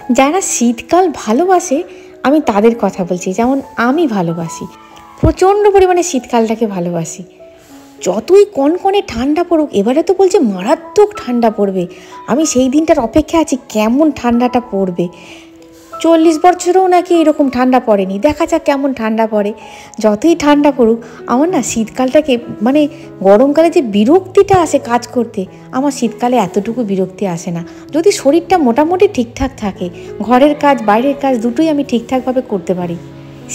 যারা শীতকাল ভালোবাসে আমি তাদের কথা বলছি, যেমন আমি ভালোবাসি, প্রচণ্ড পরিমাণে শীতকালটাকে ভালোবাসি। যতই কনকনে ঠান্ডা পড়ুক, এবারে তো বলছে মারাত্মক ঠান্ডা পড়বে, আমি সেই দিনটার অপেক্ষা আছি কেমন ঠান্ডাটা পড়বে। 40 বছরেও নাকি এরকম ঠান্ডা পড়েনি, দেখা যাক কেমন ঠান্ডা পড়ে। যতই ঠান্ডা পড়ুক আমার না শীতকালটাকে, মানে গরমকালে যে বিরক্তিটা আসে কাজ করতে, আমার শীতকালে এতটুকু বিরক্তি আসে না, যদি শরীরটা মোটামুটি ঠিকঠাক থাকে, ঘরের কাজ বাইরের কাজ দুটোই আমি ঠিকঠাকভাবে করতে পারি।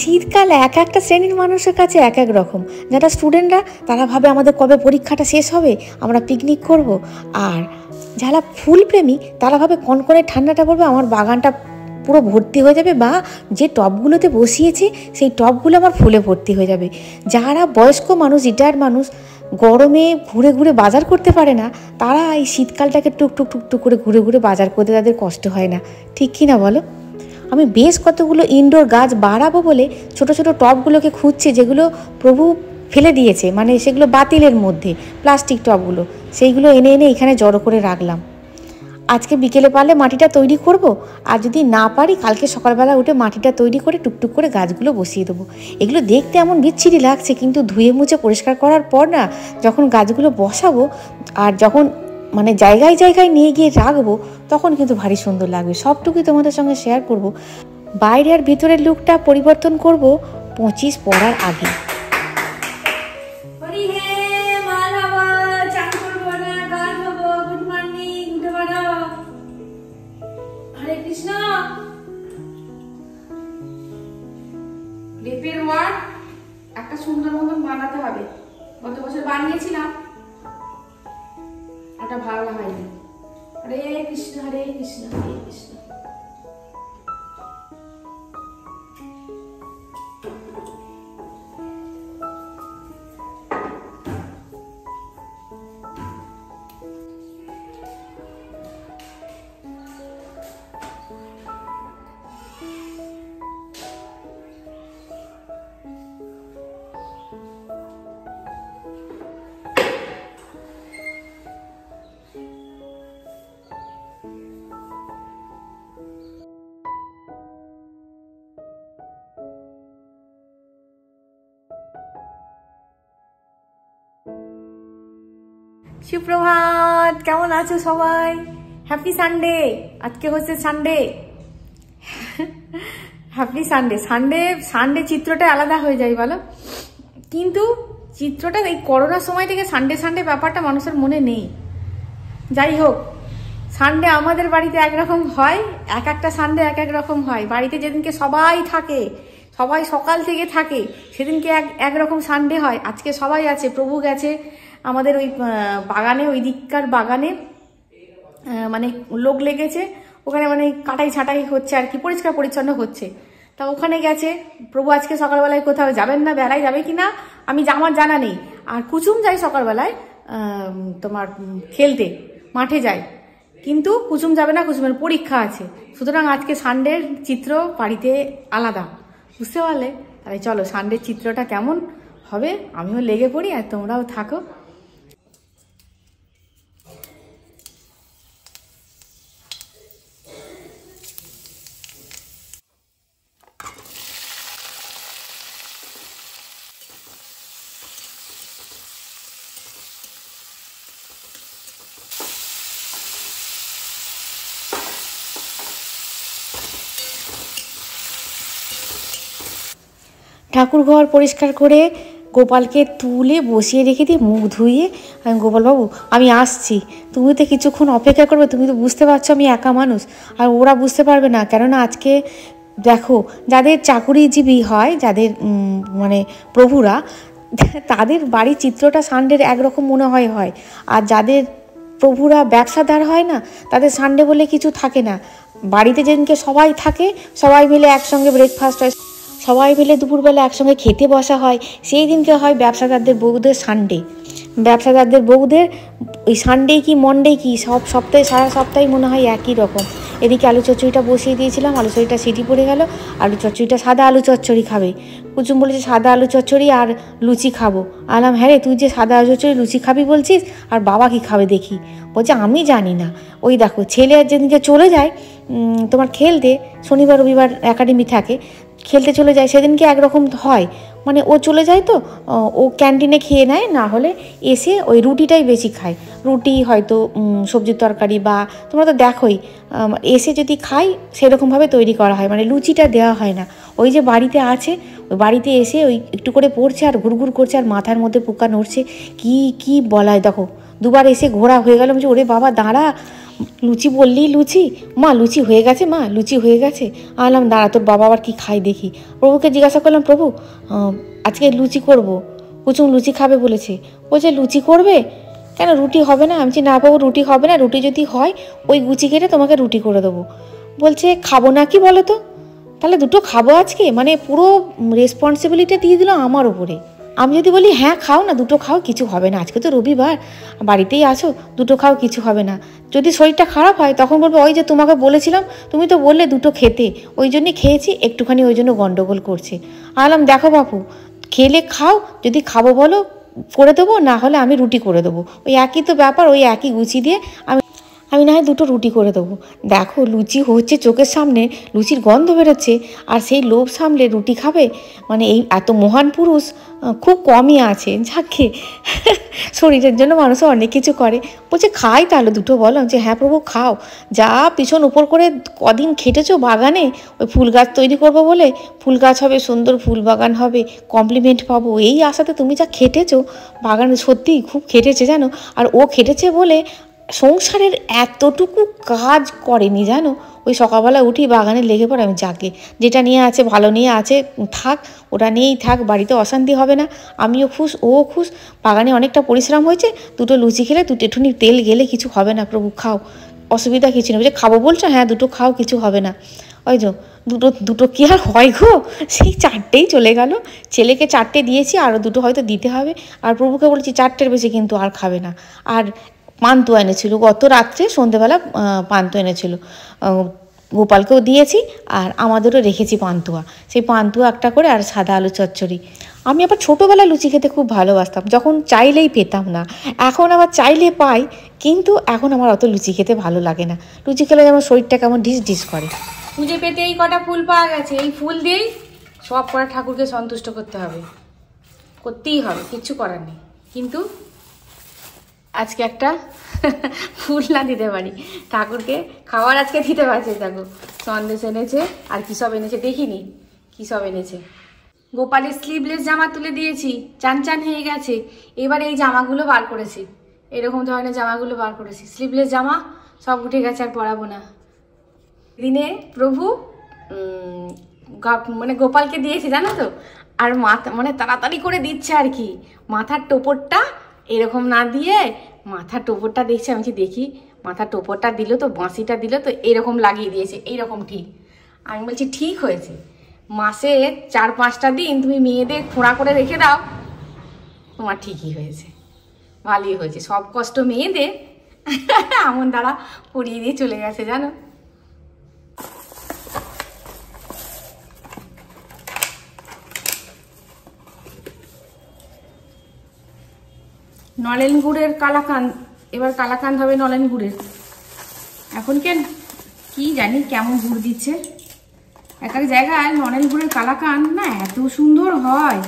শীতকাল এক একটা শ্রেণীর মানুষের কাছে এক এক রকম। যারা স্টুডেন্টরা তারা ভাবে আমাদের কবে পরীক্ষাটা শেষ হবে, আমরা পিকনিক করব। আর যারা ফুলপ্রেমী তারা ভাবে কনকনে ঠান্ডাটা পড়বে, আমার বাগানটা পুরো ভর্তি হয়ে যাবে, বা যে টবগুলোতে বসিয়েছে সেই টবগুলো আমার ফুলে ভর্তি হয়ে যাবে। যারা বয়স্ক মানুষ, রিটায়ার্ড মানুষ, গরমে ঘুরে ঘুরে বাজার করতে পারে না, তারা এই শীতকালটাকে টুকটুক টুকটুক করে ঘুরে ঘুরে বাজার করতে তাদের কষ্ট হয় না, ঠিক কি না বলো? আমি বেশ কতগুলো ইনডোর গাছ বাড়াবো বলে ছোট ছোট টবগুলোকে খুঁজছি, যেগুলো প্রভু ফেলে দিয়েছে, মানে সেগুলো বাতিলের মধ্যে প্লাস্টিক টবগুলো, সেইগুলো এনে এনে এখানে জড়ো করে রাখলাম। আজকে বিকেলে পারলে মাটিটা তৈরি করব, আর যদি না পারি কালকে সকালবেলা উঠে মাটিটা তৈরি করে টুকটুক করে গাছগুলো বসিয়ে দেবো। এগুলো দেখতে এমন বিচ্ছিরি লাগছে, কিন্তু ধুয়ে মুছে পরিষ্কার করার পর না, যখন গাছগুলো বসাবো আর যখন মানে জায়গায় জায়গায় নিয়ে গিয়ে রাখবো, তখন কিন্তু ভারী সুন্দর লাগবে। সবটুকুই তোমাদের সঙ্গে শেয়ার করব। বাইরে আর ভিতরের লুকটা পরিবর্তন করব 25 পড়ার আগে। লেপের ওয়ার্ড একটা সুন্দর মতন বানাতে হবে। গত বছর বানিয়েছিলাম, ওটা ভালো হয়নি। হরে কৃষ্ণ হরে কৃষ্ণ হরে কৃষ্ণ। সুপ্রভাত, কেমন আছো সবাই? Happy Sunday. আজকে হচ্ছে Sunday, happy Sunday. Sunday Sunday চিত্রটা আলাদা হয়ে যায় বলো, কিন্তু চিত্রটা এই করোনার সময় থেকে সানডে সানডে ব্যাপারটা মানুষের মনে নেই। যাই হোক, সানডে আমাদের বাড়িতে একরকম হয়, এক একটা সানডে এক এক রকম হয়। বাড়িতে যেদিনকে সবাই থাকে, সবাই সকাল থেকে থাকে, সেদিনকে একরকম সানডে হয়। আজকে সবাই আছে, প্রভু গেছে আমাদের ওই বাগানে, ওই দিককার বাগানে, মানে লোক লেগেছে ওখানে, মানে কাটাই ছাটাই হচ্ছে আর কি, পরিষ্কার পরিচ্ছন্ন হচ্ছে। তা ওখানে গেছে প্রভু। আজকে সকালবেলায় কোথাও যাবেন না, বেলায় যাবে কিনা আমি আমার জানা নেই। আর কুচুম যায় সকালবেলায় তোমার খেলতে, মাঠে যায়, কিন্তু কুচুম যাবে না, কুচুমের পরীক্ষা আছে। সুতরাং আজকে সানডের চিত্র বাড়িতে আলাদা, বুঝতে পারলে? তাহলে চলো সানডের চিত্রটা কেমন হবে আমিও লেগে পড়ি, আর তোমরাও থাকো। ঠাকুর ঘর পরিষ্কার করে গোপালকে তুলে বসিয়ে রেখে দিয়ে মুখ ধুইয়ে আমি, গোপালবাবু আমি আসছি, তুমি তো কিছুক্ষণ অপেক্ষা করবে, তুমি তো বুঝতে পারছো আমি একা মানুষ, আর ওরা বুঝতে পারবে না। কেননা আজকে দেখো, যাদের চাকুরিজীবী হয়, যাদের মানে প্রভুরা, তাদের বাড়ির চিত্রটা সানডের একরকম মনে হয়, আর যাদের প্রভুরা ব্যবসাদার হয় না, তাদের সানডে বলে কিছু থাকে না। বাড়িতে যেদিনকে সবাই থাকে, সবাই মিলে একসঙ্গে ব্রেকফাস্ট হয়, সবাই মিলে দুপুরবেলা একসঙ্গে খেতে বসা হয়, সেই দিনকে হয় ব্যবসাদারদের বউদের সানডে। ব্যবসাদারদের বউদের ওই সানডে কি মন্ডে কি সব সপ্তাহে সারা সপ্তাহে মনে হয় একই রকম। এদিকে আলু চচ্চড়িটা বসিয়ে দিয়েছিলাম, আলু চচ্চড়িটা সিটি পড়ে গেল। আলু চচ্চড়িটা সাদা আলু চচ্চড়ি খাবে। কুচুম বলেছে সাদা আলু চচ্চড়ি আর লুচি খাবো। আলাম হ্যাঁ রে, তুই যে সাদা আলু চচ্চড়ি লুচি খাবি বলছিস, আর বাবা কি খাবে দেখি। বলছে আমি জানি না। ওই দেখো ছেলে যেদিনকে চলে যায় তোমার খেলতে, শনিবার রবিবার একাডেমি থাকে, খেলতে চলে যায়, সেদিনকে একরকম হয়, মানে ও চলে যায় তো ও ক্যান্টিনে খেয়ে নেয়, না হলে এসে ওই রুটিটাই বেশি খায়। রুটি হয়তো সবজির তরকারি, বা তোমরা তো দেখোই এসে যদি খাই সেরকমভাবে তৈরি করা হয়, মানে লুচিটা দেওয়া হয় না। ওই যে বাড়িতে আছে, ওই বাড়িতে এসে ওই একটু করে পড়ছে আর ঘুরঘুর করছে, আর মাথার মধ্যে পোকা নড়ছে, কি বলায় দেখো। দুবার এসে ঘোরা হয়ে গেল, বলছি ওরে বাবা দাঁড়া, লুচি বললি লুচি, মা লুচি হয়ে গেছে, মা লুচি হয়ে গেছে। আনলাম দাঁড়া, তোর বাবা আবার কী খাই দেখি। প্রভুকে জিজ্ঞাসা করলাম, প্রভু আজকে লুচি করব, কুচুম লুচি খাবে বলেছে। বলছে লুচি করবে কেন, রুটি হবে না? আমি বলছি না বাবু, রুটি হবে না, রুটি যদি হয় ওই গুচি কেটে তোমাকে রুটি করে দেবো। বলছে খাবো না কি বলো তো, তাহলে দুটো খাবো আজকে, মানে পুরো রেসপন্সিবিলিটি দিয়ে দিল আমার উপরে। আমি যদি বলি হ্যাঁ খাও না, দুটো খাও, কিছু হবে না, আজকে তো রবিবার বাড়িতেই আছো, দুটো খাও, কিছু হবে না। যদি শরীরটা খারাপ হয় তখন বলবো ওই যে তোমাকে বলেছিলাম, তুমি তো বললে দুটো খেতে, ওই জন্যই খেয়েছি, একটুখানি ওই জন্য গন্ডগোল করছে। আলাম দেখো বাপু, খেলে খাও, যদি খাবো বলো করে দেবো, না হলে আমি রুটি করে দেবো, ওই একই তো ব্যাপার, ওই একই গুছি দিয়ে আমি না হয় দুটো রুটি করে দেবো। দেখো লুচি হচ্ছে চোখের সামনে, লুচির গন্ধ বেরোচ্ছে, আর সেই লোভ সামলে রুটি খাবে, মানে এই এত মহান পুরুষ খুব কমই আছে। যাকে শরীরের জন্য মানুষও অনেক কিছু করে। বলছে খাই তাহলে দুটো বলো, যে হ্যাঁ প্রভু খাও, যা পিছন উপর করে কদিন খেটেছো বাগানে, ওই ফুল গাছ তৈরি করবো বলে, ফুল গাছ হবে, সুন্দর ফুল বাগান হবে, কমপ্লিমেন্ট পাবো, এই আশাতে তুমি যা খেটেছো বাগানে, সত্যিই খুব খেটেছে জানো। আর ও খেটেছে বলে সংসারের এতটুকু কাজ করেনি জানো। ওই সকালবেলা উঠি বাগানে লেগে পড়ে, আমি যাকে যেটা নিয়ে আছে ভালো নিয়ে আছে থাক, ওটা নিয়েই থাক, বাড়িতে অশান্তি হবে না, আমিও খুশ ও খুশ। বাগানে অনেকটা পরিশ্রম হয়েছে, দুটো লুচি খেলে একটুখানি তেল গেলে কিছু হবে না, প্রভু খাও, অসুবিধা কিছু নেই। যে খাবো বলছো, হ্যাঁ দুটো খাও, কিছু হবে না। ওই যে দুটো কি আর হয় গো, সেই চারটেই চলে গেল। ছেলেকে চারটে দিয়েছি, আরও দুটো হয়তো দিতে হবে। আর প্রভুকে বলছি চারটের বেশি কিন্তু আর খাবে না। আর পান্তুয়া এনেছিল গত রাত্রে, সন্ধেবেলা পান্তুয়া এনেছিল, গোপালকেও দিয়েছি আর আমাদেরও রেখেছি পান্তুয়া। সেই পান্তুয়া একটা করে, আর সাদা আলু চচ্চড়ি। আমি আবার ছোটোবেলায় লুচি খেতে খুব ভালোবাসতাম, যখন চাইলেই পেতাম না, এখন আবার চাইলে পাই, কিন্তু এখন আমার অত লুচি খেতে ভালো লাগে না। লুচি খেলে যেমন শরীরটা কেমন ঢিস ঢিস করে। পুজো পেতে এই কটা ফুল পাওয়া গেছে, এই ফুল দিয়েই সব কটা ঠাকুরকে সন্তুষ্ট করতে হবে, করতেই হবে, কিচ্ছু করার নেই। কিন্তু আজকে একটা ফুল না দিতে পারি ঠাকুরকে, খাওয়ার আজকে দিতে পারছে। দেখো সন্দেশ এনেছে, আর কী সব এনেছে দেখিনি, কী সব এনেছে। গোপালের স্লিভলেস জামা তুলে দিয়েছি, চান চান হয়ে গেছে, এবার এই জামাগুলো বার করেছি, এরকম ধরনের জামাগুলো বার করেছি, স্লিভলেস জামা সব উঠে গেছে, আর পরাবো না। দিনে প্রভু মানে গোপালকে দিয়েছে জানো তো, আর মাথা মানে তাড়াতাড়ি করে দিচ্ছে আর কি, মাথার টোপরটা এরকম না দিয়ে মাথার টোপরটা দেখছি, আমি দেখি মাথার টোপরটা দিল তো, বাঁশিটা দিল তো, এরকম লাগিয়ে দিয়েছে, এইরকম ঠিক। আমি বলছি ঠিক হয়েছে, মাসে 4-5টা দিন তুমি মেয়েদের খোঁড়া করে রেখে দাও, তোমার ঠিকই হয়েছে, ভালোই হয়েছে, সব কষ্ট মেয়েদের এমন দ্বারা পরিয়ে দিয়ে চলে গেছে জানো। নলেন গুড়ের কালাকাঁদ, এবার কালাকাঁদ হবে নলেন গুড়ের। এখন কি জানি কেমন গুড় দিচ্ছে, এক এক জায়গায় নলেন গুড়ের কালাকাঁদ না এত সুন্দর হয়।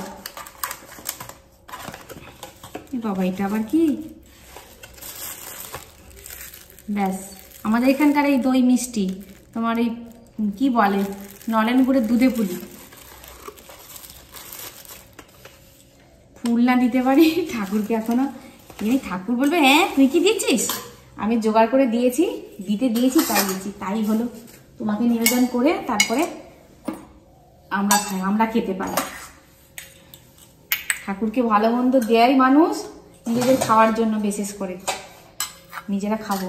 বাবা এটা আবার কি, ব্যাস আমাদের এখানকার এই দই মিষ্টি, তোমার এই কি বলে নলেন গুড়ের দুধে পুলি। ফুল না দিতে পারি ঠাকুরকে এখনো, ঠাকুর বলবে হ্যাঁ তুই কি দিচ্ছিস, আমি জোগাড় করে দিয়েছি, দিয়েছি তাই দিয়েছি, তাই হলো। তোমাকে নিবেদন করে তারপরে আমরা খাই, আমরা খেতে পারি। ঠাকুরকে ভালো মন্দ দেয় মানুষ নিজেদের খাওয়ার জন্য, বিশেষ করে নিজেরা খাবো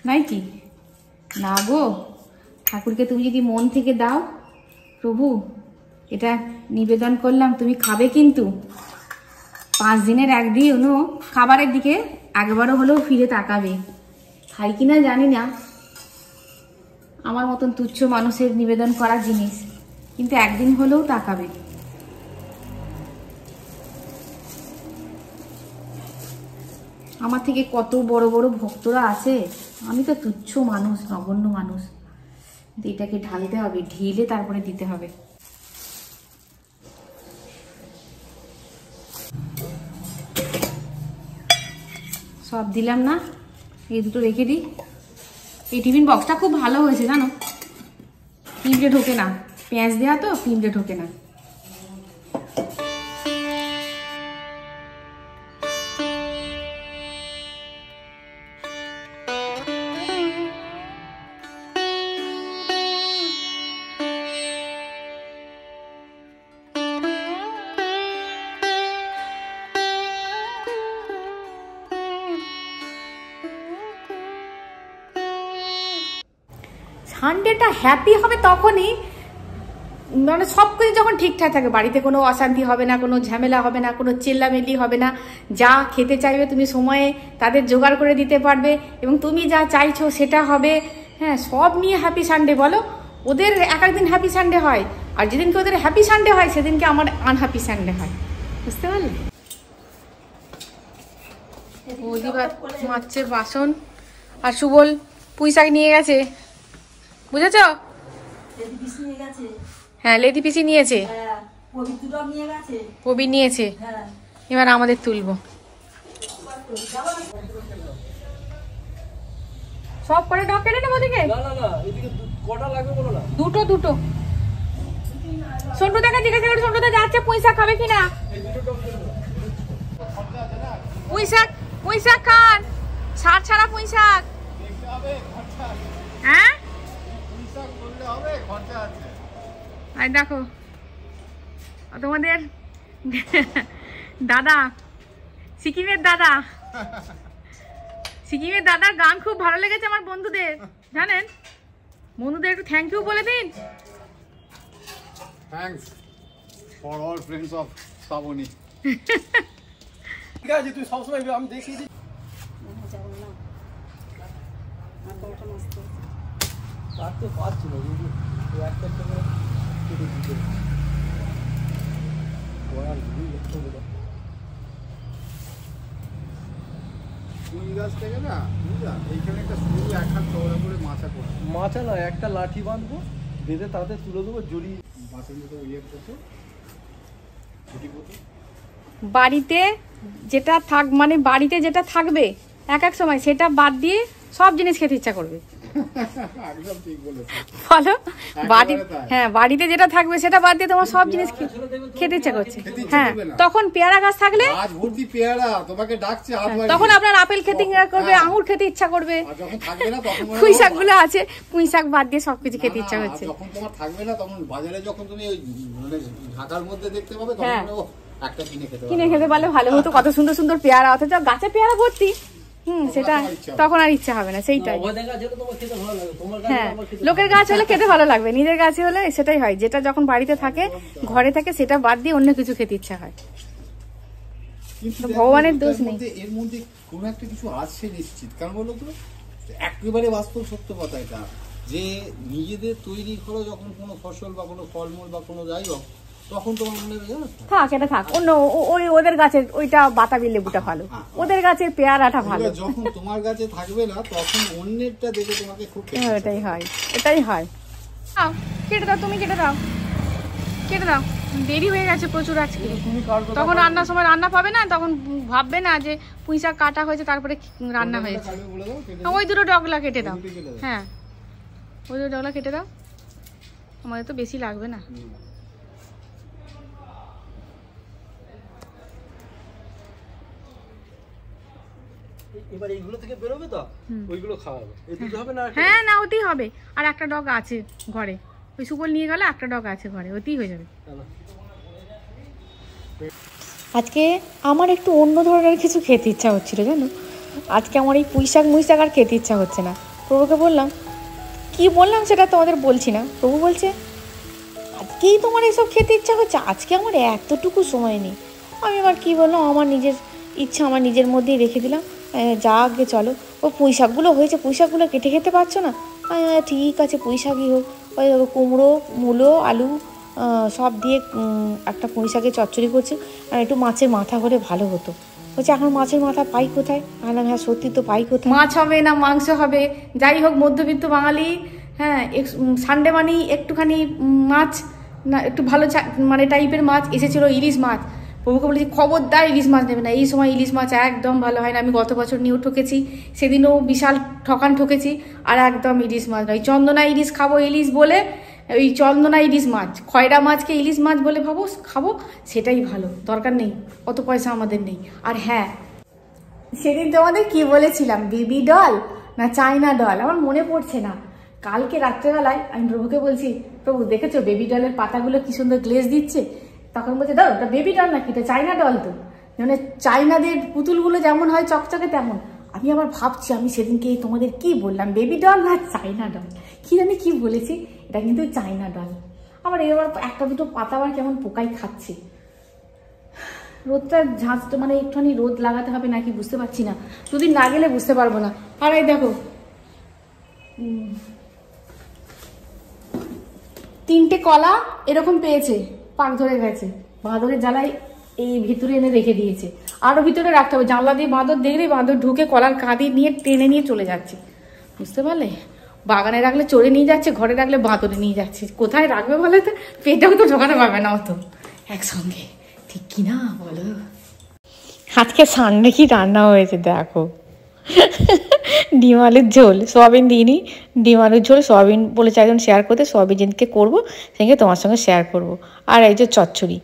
নাই কি না গো। ঠাকুরকে তুমি যদি মন থেকে দাও, প্রভু এটা নিবেদন করলাম, তুমি খাবে কিন্তু 5 দিনের একদিনও খাবারের দিকে একবারও হলেও ফিরে তাকাবে। খাই কিনা জানি না, আমার মতন তুচ্ছ মানুষের নিবেদন করা জিনিস, কিন্তু একদিন হলেও তাকাবে। আমার থেকে কত বড় বড় ভক্তরা আছে, আমি তো তুচ্ছ মানুষ, নগণ্য মানুষ। এটাকে ঢালতে হবে, ঢেলে তারপরে দিতে হবে। সব দিলাম না, এই দুটো রেখে দিই। এই টিফিন বক্সটা খুব ভালো হয়েছে জানো, পিঁপড়ে ঢোকে না, পেঁয়াজ দেওয়া তো পিঁপড়ে ঢোকে না। সানডেটা হ্যাপি হবে তখনই, মানে সব কিছু যখন ঠিকঠাক থাকে, বাড়িতে কোনো অশান্তি হবে না, কোনো ঝামেলা হবে না, কোনো চেল্লামেলি হবে না, যা খেতে চাইবে তুমি সময়ে তাদের জোগাড় করে দিতে পারবে, এবং তুমি যা চাইছো সেটা হবে। হ্যাঁ, সব নিয়ে হ্যাপি সানডে বলো। ওদের এক একদিন হ্যাপি সানডে হয়, আর যেদিনকে ওদের হ্যাপি সানডে হয় সেদিনকে আমার আনহ্যাপি সানডে হয়, বুঝতে পারলে? বৌদি ভাত মাছের বাসন, আর সুবল পুঁই শাক নিয়ে গেছে, বুঝেছ? হ্যাঁ, লেদি পিসি নিয়েছে, কবির নিয়েছে। এবার আমাদের তুলবো। সব করে ডক কেটে নেবো দিকে, দুটো দুটো। সন্টু দেখা জিজ্ঞাসা করে, সন্টুতে যাচ্ছে পুঁই শাক খাবে কিনা। পুঁই শাক খান, সার ছাড়া পুঁই শাক। হ্যাঁ, আর দেখো তোমাদের দাদা, সিকিমের দাদার গান খুব ভালো লেগেছে আমার বন্ধুদের, জানেন? বন্ধুদের একটু থ্যাংক ইউ বলে দিন। Thanks for all friends of Shrabani. ঠিক আছে, তুই সবসময় আমি দেখি কাটতে পারছিল, একটা করে কেটে দিতে ফুল গাছ থেকে না, বুঝলাম এইখানে একটা শুরু এক হাত চওড়া করে মাচা করে, মাচা না একটা লাঠি বাঁধবো, বেঁধে তাতে তুলে দেবো, জড়ি বাঁচের মতো ইয়ে করতে ছুটি করতে। বাড়িতে যেটা মানে বাড়িতে যেটা থাকবে এক এক সময়, সেটা বাদ দিয়ে সব জিনিস খেতে ইচ্ছা করবে। একদম ঠিক বলেছো, বলো? হ্যাঁ, বাড়িতে যেটা থাকবে সেটা বাদ দিয়ে তোমার সব জিনিস খেতে ইচ্ছা করছে। হ্যাঁ, তখন পেয়ারা গাছ থাকলে আজ ভর্তি পেয়ারা তোমাকে ডাকছে, তখন আপনার আপেল খেতে করবে, আঙুর খেতে ইচ্ছা করবে। যখন থাকবে না তখন পুঁই শাক গুলো আছে, পুঁই শাক বাদ দিয়ে সবকিছু খেতে ইচ্ছা হচ্ছে। যখন তোমার থাকবে না তখন বাজারে যখন তুমি ওই মানে ঢাকার মধ্যে দেখতে পাবে, তখন একটা কিনে খেতে পারলে ভালো হতো। কত সুন্দর সুন্দর পেয়ারা, অথচ গাছে পেয়ারা ভর্তি। সেটা তখন আর ইচ্ছা হবে না, সেইটাই। হ্যাঁ, লোকের গাছ হলে খেতে ভালো লাগবে, নিজের গাছে হলে সেটাই হয়। যেটা যখন বাড়িতে থাকে, ঘরে থাকে, সেটা বাদ দিয়ে অন্য কিছু খেতে ইচ্ছা হয়। ভগবানের দোষ নেই, এর মধ্যে কোনো একটা কিছু আছে নিশ্চিত। কারণ বলো তো, একেবারে বাস্তব সত্য কথা এটা, যে নিজেদের তৈরি করো যখন কোনো ফসল বা কোনো ফলমূল বা কোনো যাই হোক, তখন তোমার মনে হয় থাক, এটা থাক, অন্য ওদের গাছের ওইটা বাতাবি লেবুটা ভালো, ওদের গাছের পেয়ারাটা ভালো। যখন তোমার গাছে থাকবে না, তখন অন্যেরটা দেখে তোমাকে খুব এটাই হয়। কেটে দাও, তুমি কেটে দাও। দেরি হয়ে গেছে প্রচুর আজকে। তখন রান্নার সময় রান্না পাবে না, তখন ভাববে না যে পুঁই শাক কাটা হয়েছে তারপরে রান্না হয়েছে। ওই দুটো ডগলা কেটে দাও। হ্যাঁ, ওই দুটো ডগলা কেটে দাও, আমাদের তো বেশি লাগবে না। এবার এইগুলো থেকে বেরোবে তো, ওইগুলো খাওয়াবে, এই দুটো হবে না? হ্যাঁ, না ওতেই হবে। আর একটা ডগ আছে ঘরে, ওই সুবল নিয়ে গেলে একটা ডগ আছে ঘরে, ওতেই হয়ে যাবে। আজকে আমার একটু অন্য ধরনের কিছু খেতে ইচ্ছা হচ্ছিল, জানো? আজকে আমার এই পুঁই শাক আর খেতে ইচ্ছা হচ্ছে না। প্রভুকে বললাম, কি বললাম সেটা তোমাদের বলছি না। প্রভু বলছে, আজকেই তোমার এসব খেতে ইচ্ছা হচ্ছে? আজকে আমার এতটুকু সময় নেই। আমি আবার কি বললাম, আমার নিজের ইচ্ছা আমার নিজের মধ্যেই রেখে দিলাম। যা আগে চলো, ও পুঁই শাকগুলো হয়েছে, পুঁই শাকগুলো কেটে খেতে পারছো না? ঠিক আছে পুঁই শাকই হোক। ওই কুমড়ো, মূলো, আলু সব দিয়ে একটা পুঁই শাকের চচ্চড়ি করছে, আর একটু মাছের মাথা হলে ভালো হতো। বলছে এখন মাছের মাথা পাই কোথায়? বললাম হ্যাঁ সত্যি তো পাই কোথায়। মাছ হবে না মাংস হবে, যাই হোক মধ্যবিত্ত বাঙালি, হ্যাঁ সানডে মানেই একটুখানি মাছ, না একটু ভালো মানে টাইপের মাছ এসেছিলো, ইলিশ মাছ। প্রভুকে বলেছি খবরদার ইলিশ মাছ নেবে না, এই সময় ইলিশ মাছ একদম ভালো হয় না। আমি গত বছর নিয়েও ঠকেছি, সেদিনও বিশাল ঠকেছি। আর একদম ইলিশ মাছ নয়, চন্দনা ইলিশ খাবো ইলিশ বলে, ওই চন্দনা ইলিশ মাছ, খয়রা মাছকে ইলিশ মাছ বলে খাবো, সেটাই ভালো, দরকার নেই, অত পয়সা আমাদের নেই। আর হ্যাঁ, সেদিন তোমাদের কি বলেছিলাম, বেবি ডল না চায়না ডল আমার মনে পড়ছে না। কালকে রাত্রেবেলায় আমি প্রভুকে বলছি, প্রভু দেখেছো বেবি ডলের পাতাগুলো কি সুন্দর গ্লেজ দিচ্ছে? তখন বলছে দাও ওটা বেবি ডল নাকি, এটা চায়না ডল তো, মানে চায়নাদের পুতুলগুলো যেমন হয় চকচকে তেমন। আমি আবার ভাবছি আমি সেদিনকে তোমাদের কি বললাম, বেবি ডল না চায়না ডল, কি জানি কি বলেছি, এটা কিন্তু চায়না ডল। আবার এবার একটা দুটো পাতা আবার কেমন পোকাই খাচ্ছে। রোদটা ঝাঁঝটা মানে একটুখানি রোদ লাগাতে হবে নাকি বুঝতে পারছি না, দুদিন না গেলে বুঝতে পারবো না। আর এই দেখো 3টে কলা এরকম পেয়েছে, পাক ধরে গেছে, বাঁদরের জ্বালায় এই ভিতরে এনে রেখে দিয়েছে। আরো ভিতরে রাখতে হবে, জানলা দিয়ে বাঁদর দেখলে বাঁদর ঢুকে কলার কাঁদি নিয়ে টেনে নিয়ে চলে যাচ্ছে, বুঝতে পারলে? বাগানে রাখলে চড়ে নিয়ে যাচ্ছে, ঘরে রাখলে বাঁদরে নিয়ে যাচ্ছে, কোথায় রাখবে বলে তো পেটেও তো ঢোকাতে পারবে না অত একসঙ্গে, ঠিক কি না বলো? আজকে সানডে কি রান্না হয়েছে দেখো, ডিম আলুর ঝোল, সোয়াবিন দিইনি, ডিম আলুর ঝোল, সোয়াবিন বলেছে একজন শেয়ার করতে, সোয়াবিন যেদিনকে করবো সেদিনকে তোমার সঙ্গে শেয়ার করবো। আর এই যে চচ্চড়ি,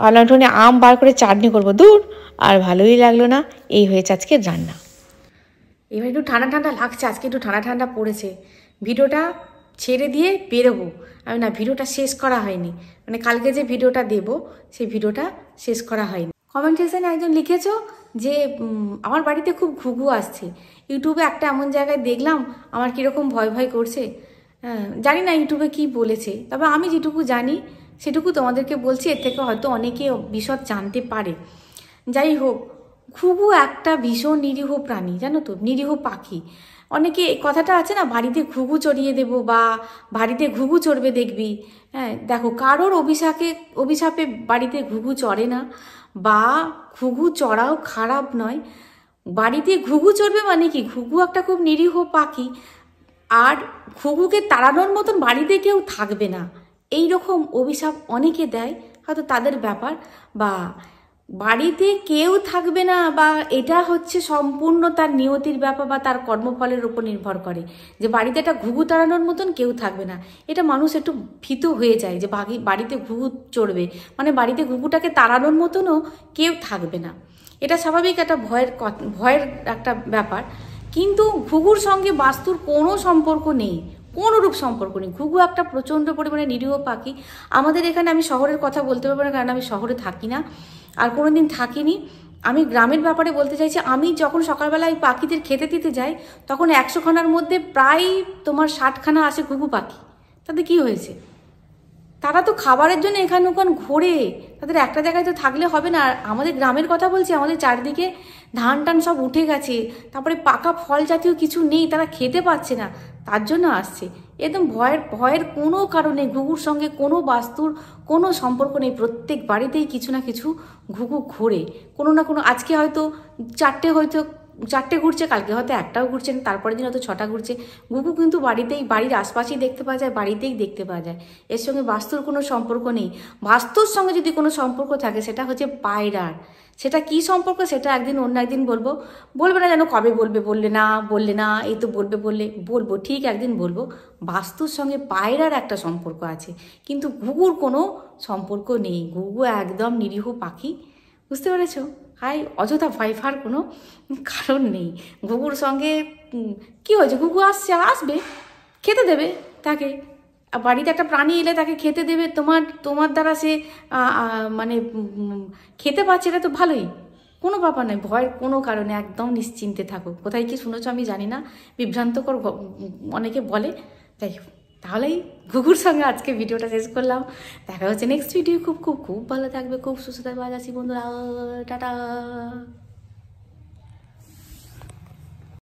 আলাটনে আম বার করে চাটনি করবো, দূর আর ভালোই লাগলো না। এই হয়েছে আজকে রান্না। এবার একটু ঠান্ডা ঠান্ডা লাগছে, আজকে একটু ঠান্ডা ঠান্ডা পড়েছে। ভিডিওটা ছেড়ে দিয়ে বেরোবো আমি, না ভিডিওটা শেষ করা হয়নি, মানে কালকে যে ভিডিওটা দেব সেই ভিডিওটা শেষ করা হয়নি। কমেন্ট সেকশনে একজন লিখেছো যে আমার বাড়িতে খুব ঘুঘু আসছে, ইউটিউবে একটা এমন জায়গায় দেখলাম আমার কীরকম ভয় ভয় করছে। হ্যাঁ জানি না ইউটিউবে কি বলেছে, তবে আমি যেটুকু জানি সেটুকু তোমাদেরকে বলছি, এর থেকে হয়তো অনেকে বিশদ জানতে পারে। যাই হোক, ঘুঘু একটা ভীষণ নিরীহ প্রাণী, জানো তো, নিরীহ পাখি। অনেকে কথাটা আছে না, বাড়িতে ঘুঘু চড়িয়ে দেবো বা বাড়িতে ঘুঘু চড়বে দেখবি। হ্যাঁ দেখো, কারোর অভিশাপে বাড়িতে ঘুঘু চড়ে না, বা ঘুঘু চড়াও খারাপ নয়। বাড়িতে ঘুঘু চড়বে মানে কি, ঘুঘু একটা খুব নিরীহ পাখি, আর ঘুঘুকে তাড়ানোর মতন বাড়িতে কেউ থাকবে না, এই রকম অভিশাপ অনেকে দেয়, হয়তো তাদের ব্যাপার। বা বাড়িতে কেউ থাকবে না, বা এটা হচ্ছে সম্পূর্ণ তার নিয়তির ব্যাপার বা তার কর্মফলের উপর নির্ভর করে, যে বাড়িতে একটা ঘুঘু তাড়ানোর মতন কেউ থাকবে না। এটা মানুষ একটু ভীত হয়ে যায় যে বাড়িতে ঘুঘু চড়বে, মানে বাড়িতে ঘুঘুটাকে তাড়ানোর মতনও কেউ থাকবে না। এটা স্বাভাবিক একটা ভয়ের একটা ব্যাপার। কিন্তু ঘুঘুর সঙ্গে বাস্তুর কোনো সম্পর্ক নেই, কোনোরূপ সম্পর্ক নেই। ঘুঘু একটা প্রচণ্ড পরিমাণে নিরীহ পাখি। আমাদের এখানে, আমি শহরের কথা বলতে পারবো না কারণ আমি শহরে থাকি না, আর কোনোদিন থাকিনি। আমি গ্রামের ব্যাপারে বলতে চাইছি, আমি যখন সকালবেলায় পাখিদের খেতে দিতে যাই তখন 100 খানার মধ্যে প্রায় তোমার 60 খানা আসে ঘুঘু পাখি। তাতে কি হয়েছে? তারা তো খাবারের জন্য এখানে ওখানে ঘোরে, তাদের একটা জায়গায় তো থাকলে হবে না। আর আমাদের গ্রামের কথা বলছি, আমাদের চারদিকে ধান টান সব উঠে গেছে, তারপরে পাকা ফল জাতীয় কিছু নেই, তারা খেতে পাচ্ছে না, তার জন্য আসছে। একদম ভয়ের কোনো কারণে ঘুঘুর সঙ্গে কোনো বাস্তুর কোনো সম্পর্ক নেই। প্রত্যেক বাড়িতেই কিছু না কিছু ঘুঘু ঘোরে, কোনো না কোনো। আজকে হয়তো চারটে ঘুরছে, কালকে হয়তো একটাও ঘুরছে না, তারপরের দিন হয়তো 6টা ঘুরছে। ঘুঘু কিন্তু বাড়ির আশপাশেই দেখতে পাওয়া যায়, বাড়িতেই দেখতে পাওয়া যায়। এর সঙ্গে বাস্তুর কোনো সম্পর্ক নেই। বাস্তুর সঙ্গে যদি কোনো সম্পর্ক থাকে সেটা হচ্ছে পায়রার। সেটা কি সম্পর্ক সেটা একদিন অন্য একদিন বলবে না যেন, কবে বললে না এই তো বলবো ঠিক একদিন বলবো। বাস্তুর সঙ্গে পায়রার একটা সম্পর্ক আছে, কিন্তু ঘুঘুর কোনো সম্পর্ক নেই। ঘুঘু একদম নিরীহ পাখি, বুঝতে পেরেছো? হাই, অযথা ভয় পাওয়ার কোনো কারণ নেই। ঘুঘুর সঙ্গে কি হয়েছে, ঘুঘু আসবে, খেতে দেবে তাকে। বাড়িতে একটা প্রাণী এলে তাকে খেতে দেবে, তোমার দ্বারা সে মানে খেতে পাচ্ছে, এটা তো ভালোই, কোনো ব্যাপার নয়। ভয়ের কোনো কারণে একদম নিশ্চিন্তে থাকো। কোথায় কি শুনেছো আমি জানি না, বিভ্রান্তকর অনেকে বলে। তাই তাহলেই ঘুঘুর সঙ্গে আজকে ভিডিওটা শেষ করলাম। দেখা হচ্ছে নেক্সট ভিডিও। খুব খুব খুব ভালো থাকবে, খুব সুস্থ থাকবে। আজ আসি বন্ধুরা, টাটা।